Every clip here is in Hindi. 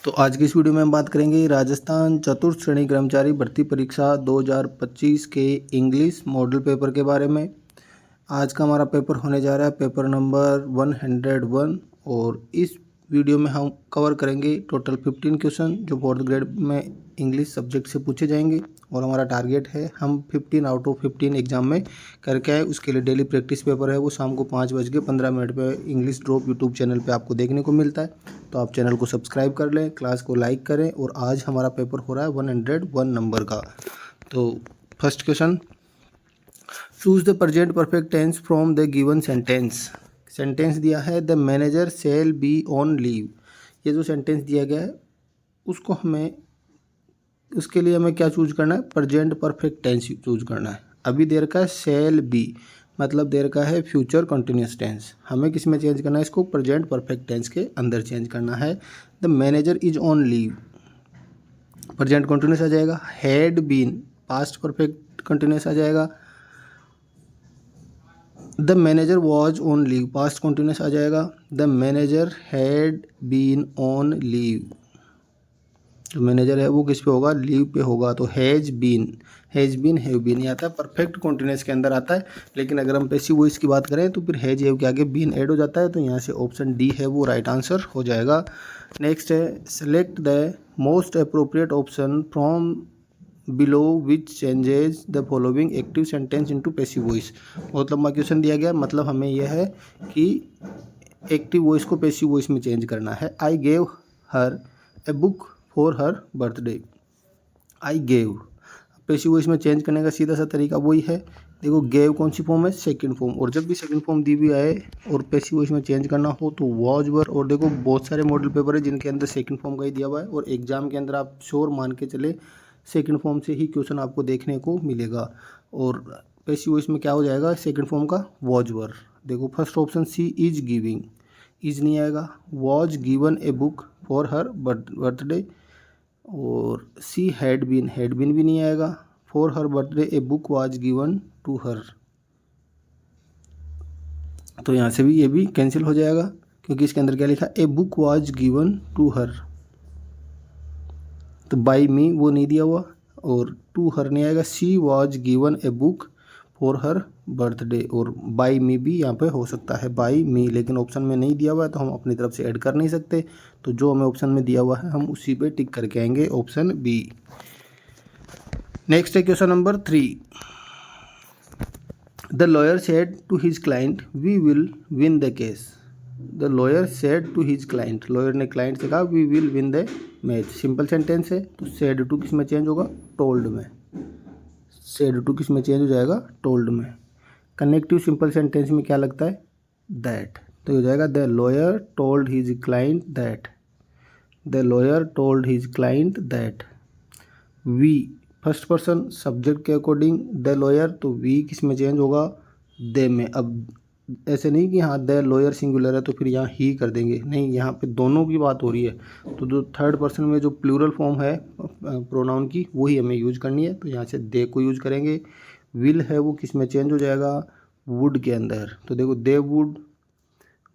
तो आज की इस वीडियो में हम बात करेंगे राजस्थान चतुर्थ श्रेणी कर्मचारी भर्ती परीक्षा 2025 के इंग्लिश मॉडल पेपर के बारे में। आज का हमारा पेपर होने जा रहा है पेपर नंबर 101 और इस वीडियो में हम कवर करेंगे टोटल 15 क्वेश्चन जो फोर्थ ग्रेड में इंग्लिश सब्जेक्ट से पूछे जाएंगे और हमारा टारगेट है हम 15 आउट ऑफ 15 एग्जाम में करके आए। उसके लिए डेली प्रैक्टिस पेपर है वो शाम को 5:15 पे इंग्लिश ड्रॉप यूट्यूब चैनल पे आपको देखने को मिलता है। तो आप चैनल को सब्सक्राइब कर लें, क्लास को लाइक करें और आज हमारा पेपर हो रहा है 101 नंबर का। तो first question, choose the present perfect tense from the given sentence. Sentence दिया है the manager shall be on leave. ये जो सेंटेंस दिया गया है उसको उसके लिए हमें क्या चूज करना है, प्रेजेंट परफेक्ट टेंस चूज करना है। अभी देर का शैल बी मतलब देर का है फ्यूचर कंटिन्यूस टेंस, हमें किस में चेंज करना है, इसको प्रेजेंट परफेक्ट टेंस के अंदर चेंज करना है। The manager is on leave present continuous आ जाएगा, had been past perfect continuous आ जाएगा, the manager was on leave past continuous आ जाएगा, the manager had been on leave जो मैनेजर है वो किस पे होगा, लीव पे होगा। तो हैव बीन ये आता है परफेक्ट कॉन्टिन्यूस के अंदर आता है। लेकिन अगर हम पैसिव वॉइस की बात करें तो फिर हैज हैव के आगे बीन ऐड हो जाता है। तो यहाँ से ऑप्शन डी है वो राइट आंसर हो जाएगा। नेक्स्ट है select the most appropriate option from below which changes the following active sentence into passive voice. बहुत लंबा क्वेश्चन दिया गया, मतलब हमें यह है कि एक्टिव वॉइस को पैसिव वॉइस में चेंज करना है। I gave her A book for her birthday. I gave passive voice में चेंज करने का सीधा सा तरीका वही है। देखो गेव कौन सी फॉर्म है, सेकंड फॉर्म, और जब भी सेकंड फॉर्म दी हुई आए और पैसिव वॉइस में चेंज करना हो तो वॉज वर। और देखो बहुत सारे मॉडल पेपर है जिनके अंदर सेकंड फॉर्म का ही दिया हुआ है और एग्जाम के अंदर आप श्योर मान के चले सेकंड फॉर्म से ही क्वेश्चन आपको देखने को मिलेगा। और पैसिव वॉइस में क्या हो जाएगा, सेकंड फॉर्म का वॉज वर। देखो first option she is giving, is नहीं आएगा, was given a book for her birthday, और सी हैड बीन भी नहीं आएगा, for her birthday a book was given to her. तो यहाँ से भी ये भी कैंसिल हो जाएगा क्योंकि इसके अंदर क्या लिखा, a book was given to her. तो बाई मी वो नहीं दिया हुआ और टू हर नहीं आएगा, she was given a book for her birthday, और बाई मी भी यहाँ पे हो सकता है बाई मी, लेकिन ऑप्शन में नहीं दिया हुआ है तो हम अपनी तरफ से ऐड कर नहीं सकते। तो जो हमें ऑप्शन में दिया हुआ है हम उसी पे टिक करके आएंगे, ऑप्शन बी। नेक्स्ट है question number 3, the lawyer said to his client we will win the case. The lawyer said to his client, lawyer ने क्लाइंट से कहा we will win the match. Simple sentence है तो सेड टू किस में चेंज होगा, टोल्ड में। सेड टू किस में चेंज हो जाएगा, टोल्ड में। कनेक्टिव सिंपल सेंटेंस में क्या लगता है, दैट, तो हो जाएगा the lawyer told his client that. The lawyer told his client that. We first person subject के अकॉर्डिंग द लॉयर, तो वी किस में चेंज होगा, दे में। अब ऐसे नहीं कि हाँ द लॉयर सिंगुलर है तो फिर यहाँ ही कर देंगे, नहीं, यहाँ पे दोनों की बात हो रही है। तो जो थर्ड पर्सन में जो प्लूरल फॉर्म है प्रोनाउन की वही हमें यूज करनी है, तो यहाँ से दे को यूज करेंगे। विल है वो किस में चेंज हो जाएगा, वुड के अंदर। तो देखो they would,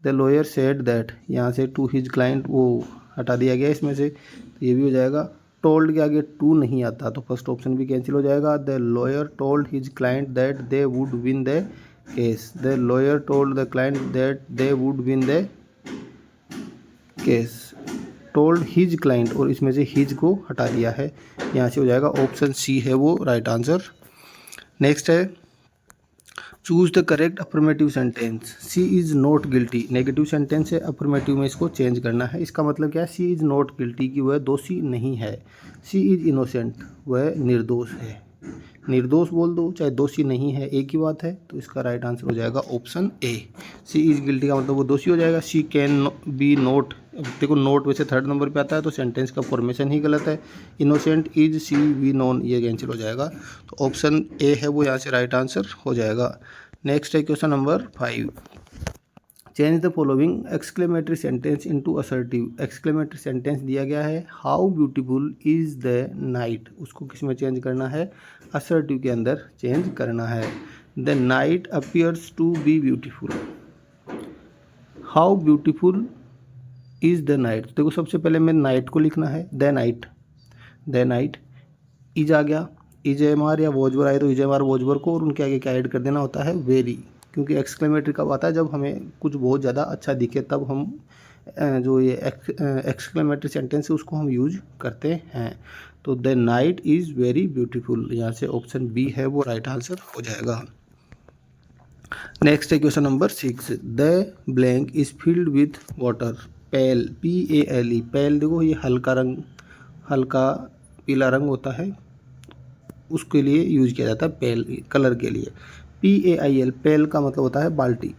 the lawyer said that, यहाँ से टू हिज क्लाइंट वो हटा दिया गया इसमें से, तो ये भी हो जाएगा। टोल्ड के आगे टू नहीं आता तो फर्स्ट ऑप्शन भी कैंसिल हो जाएगा। The lawyer told his client that they would win the case. The lawyer told the client that they would win the case. Told his client और इसमें से हिज को हटा दिया है, यहाँ से हो जाएगा ऑप्शन सी है वो राइट आंसर। नेक्स्ट है choose the correct affirmative sentence. She is not guilty, negative sentence है, अफर्मेटिव में इसको चेंज करना है। इसका मतलब क्या है, सी इज़ नॉट गिल्टी कि वह दोषी नहीं है। सी इज़ इनोसेंट, वह निर्दोष है। निर्दोष बोल दो चाहे दोषी नहीं है एक ही बात है, तो इसका राइट आंसर हो जाएगा option A. She is guilty का मतलब वो दोषी हो जाएगा। सी कैन बी नॉट, देखो नोट वैसे थर्ड नंबर पे आता है तो सेंटेंस का फॉर्मेशन ही गलत है। Innocent is she we known, ये कैंसिल हो जाएगा। तो ऑप्शन ए है वो यहाँ से राइट आंसर हो जाएगा। नेक्स्ट है question number 5, change the following exclamatory sentence into assertive. Exclamatory sentence दिया गया है how beautiful is the night, उसको किस में चेंज करना है, असर्टिव के अंदर चेंज करना है। The night appears to be beautiful, how beautiful is the night. देखो सबसे पहले मैं नाइट को लिखना है, द नाइट इज आ गया, इज एम आर या वॉजवर आए तो इज एम आर वॉजवर को, और उनके आगे क्या ऐड कर देना होता है, वेरी। क्योंकि एक्सक्लेमेटरी कब आता है, जब हमें कुछ बहुत ज़्यादा अच्छा दिखे, तब हम जो ये एक्सक्लेमेटरी सेंटेंस है उसको हम यूज करते हैं। तो the night is very beautiful, यहाँ से ऑप्शन बी है वो राइट आंसर हो जाएगा। नेक्स्ट है question number 6, the blank is filled with water. Pale, PALE, pale देखो ये हल्का रंग, हल्का पीला रंग होता है, उसके लिए यूज किया जाता है पेल, कलर के लिए। PAIL, पेल का मतलब होता है बाल्टी,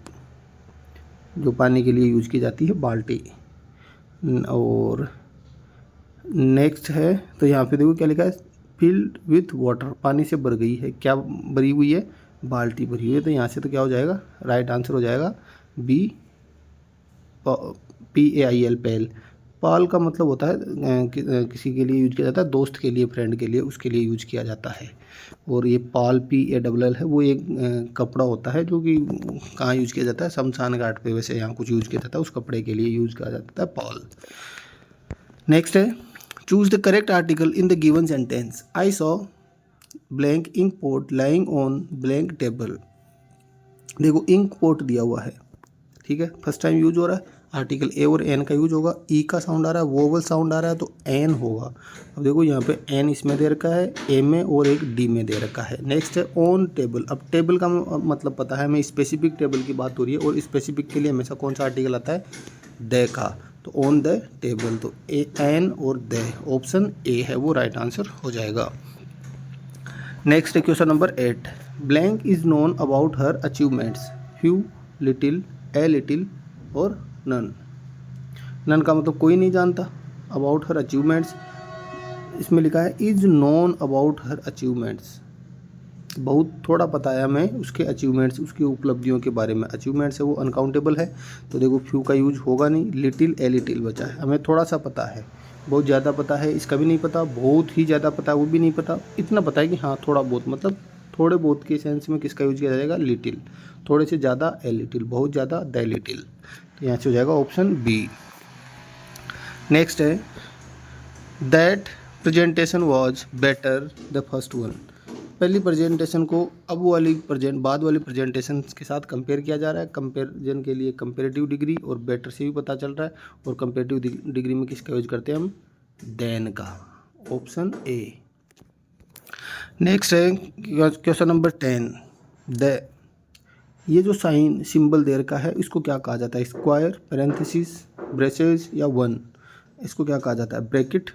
जो पानी के लिए यूज की जाती है, बाल्टी। और नेक्स्ट है, तो यहाँ पे देखो क्या लिखा है, फिल्ड विथ वाटर, पानी से भर गई है, क्या भरी हुई है, बाल्टी भरी हुई है। तो यहाँ से तो क्या हो जाएगा, राइट आंसर हो जाएगा बी, PAIL, पेल। पाल का मतलब होता है किसी के लिए यूज किया जाता है, दोस्त के लिए, फ्रेंड के लिए, उसके लिए यूज किया जाता है। और ये पाल, PALL है, वो एक कपड़ा होता है जो कि कहाँ यूज किया जाता है, शमशान घाट पे वैसे यहाँ कुछ यूज किया जाता है, उस कपड़े के लिए यूज किया जाता है पाल। नेक्स्ट है, choose the correct article in the given sentence. I saw blank ink pot lying on blank table. देखो इंक पोट दिया हुआ है, ठीक है, फर्स्ट टाइम यूज हो रहा है, आर्टिकल ए और एन का यूज होगा, ई का साउंड आ रहा है, वोवल साउंड आ रहा है, तो एन होगा। अब देखो यहाँ पे एन इसमें दे रखा है, ए में, और एक डी में दे रखा है। नेक्स्ट है ऑन टेबल। अब टेबल का मतलब पता है हमें, स्पेसिफिक टेबल की बात हो रही है, और स्पेसिफिक के लिए हमेशा कौन सा आर्टिकल आता है, द का, तो ऑन द टेबल, तो ए, एन और द, ऑप्शन ए है वो राइट आंसर हो जाएगा। नेक्स्ट है question number 8, blank is known about her achievements, few, little, a little और नन। नन का मतलब कोई नहीं जानता, अबाउट हर अचीवमेंट्स, इसमें लिखा है is known about her achievements, बहुत थोड़ा पता है हमें उसके अचीवमेंट्स, उसकी उपलब्धियों के बारे में। अचीवमेंट्स है वो अनकाउंटेबल है, तो देखो फ्यू का यूज होगा नहीं, लिटिल, ए लिटिल बचा है, हमें थोड़ा सा पता है, बहुत ज़्यादा पता है इसका भी नहीं पता, बहुत ही ज़्यादा पता है वो भी नहीं पता, इतना पता है कि हाँ थोड़ा बहुत, मतलब थोड़े बहुत के सेंस में किसका यूज किया जाएगा, लिटिल, थोड़े से ज़्यादा ए लिटिल, बहुत ज़्यादा द लिटिल, तो यहाँ से हो जाएगा ऑप्शन बी। नेक्स्ट है, that presentation was better the first one. पहली प्रेजेंटेशन को अब वाली बाद वाली प्रेजेंटेशन के साथ कंपेयर किया जा रहा है। कंपेरिजन के लिए कंपेरेटिव डिग्री और बेटर से भी पता चल रहा है, और कंपेरेटिव डिग्री में किसका यूज करते हैं हम, देन का, ऑप्शन ए। नेक्स्ट है क्वेश्चन नंबर 10, द, ये जो साइन सिंबल दे रखा है इसको क्या कहा जाता है, स्क्वायर, पैरेंथेसिस, ब्रेसेस या वन, इसको क्या कहा जाता है, ब्रैकेट,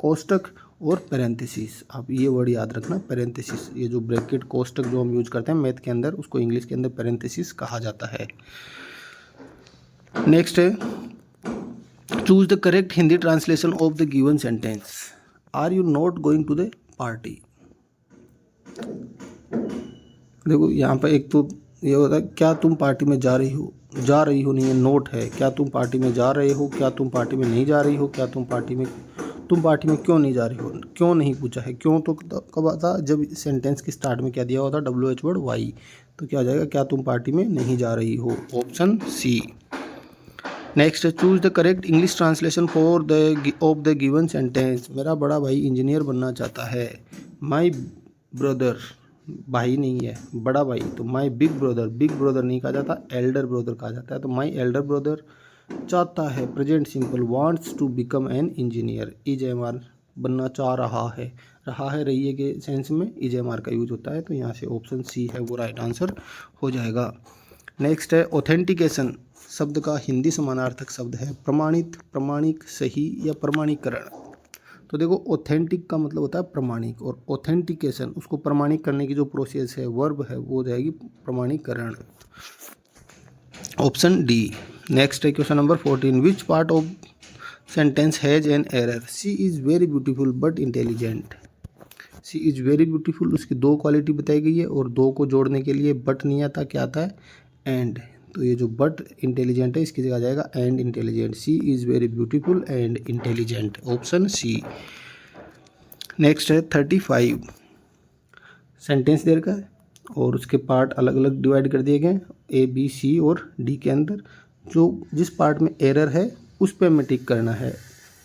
कोष्टक और पैरेंथेसिस। आप ये वर्ड याद रखना, पैरेंथेसिस, ये जो ब्रैकेट कोष्टक जो हम यूज करते हैं मैथ के अंदर, उसको इंग्लिश के अंदर पैरेंथेसिस कहा जाता है। नेक्स्ट है, choose the correct Hindi translation of the given sentence. Are you not going to the party. देखो यहाँ पर एक तो ये होता है, क्या तुम पार्टी में जा रही हो, जा रही हो नहीं है, नोट है, क्या तुम पार्टी में जा रहे हो, क्या तुम पार्टी में नहीं जा रही हो, क्या तुम पार्टी में क्यों नहीं जा रही हो, क्यों नहीं पूछा है, क्यों तो कब आता, जब सेंटेंस के स्टार्ट में क्या दिया होता, WH वर्ड वाई, तो क्या हो जाएगा, क्या तुम पार्टी में नहीं जा रही हो, ऑप्शन सी। नेक्स्ट है, choose the correct English translation for the of the given sentence. मेरा बड़ा भाई इंजीनियर बनना चाहता है, माई ब्रदर, भाई नहीं है, बड़ा भाई, तो माई बिग ब्रदर नहीं कहा जाता, एल्डर ब्रदर कहा जाता है, तो माई एल्डर ब्रदर चाहता है, present simple, wants to become an engineer, EJMR बनना चाह रहा है, रहिए के सेंस में EJMR का यूज होता है, तो यहाँ से ऑप्शन सी है वो राइट आंसर हो जाएगा। नेक्स्ट है, ऑथेंटिकेशन शब्द का हिंदी समानार्थक शब्द है प्रमाणित, प्रमाणिक, सही या प्रमाणीकरण। तो देखो ऑथेंटिक का मतलब होता है प्रमाणिक, और ऑथेंटिकेशन उसको प्रमाणिक करने की जो प्रोसेस है, वर्ब है, वो हो जाएगी प्रमाणीकरण, ऑप्शन डी। नेक्स्ट है question number 14, which part of sentence has an error. She is very beautiful but intelligent. She is very beautiful, उसकी दो क्वालिटी बताई गई है, और दो को जोड़ने के लिए बट नहीं आता, क्या आता है, एंड, तो ये जो बट इंटेलिजेंट है इसकी जगह आ जाएगा and intelligent. She is very beautiful and intelligent, option C. Next है 35, सेंटेंस दे रखा है और उसके पार्ट अलग अलग डिवाइड कर दिए गए A, B, C और D के अंदर। जो जिस पार्ट में एरर है उस पे हमें टिक करना है।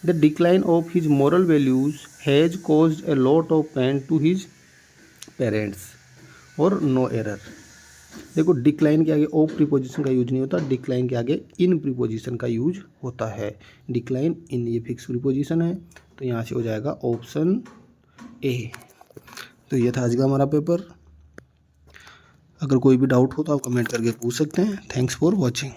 The decline of his moral values has caused a lot of pain to his parents और नो एरर। देखो डिक्लाइन के आगे ऑफ प्रीपोजिशन का यूज नहीं होता, डिक्लाइन के आगे इन प्रीपोजिशन का यूज होता है। डिक्लाइन इन ये फिक्स प्रीपोजिशन है, तो यहाँ से हो जाएगा ऑप्शन ए। तो ये था आज का हमारा पेपर। अगर कोई भी डाउट हो तो आप कमेंट करके पूछ सकते हैं। Thanks for watching.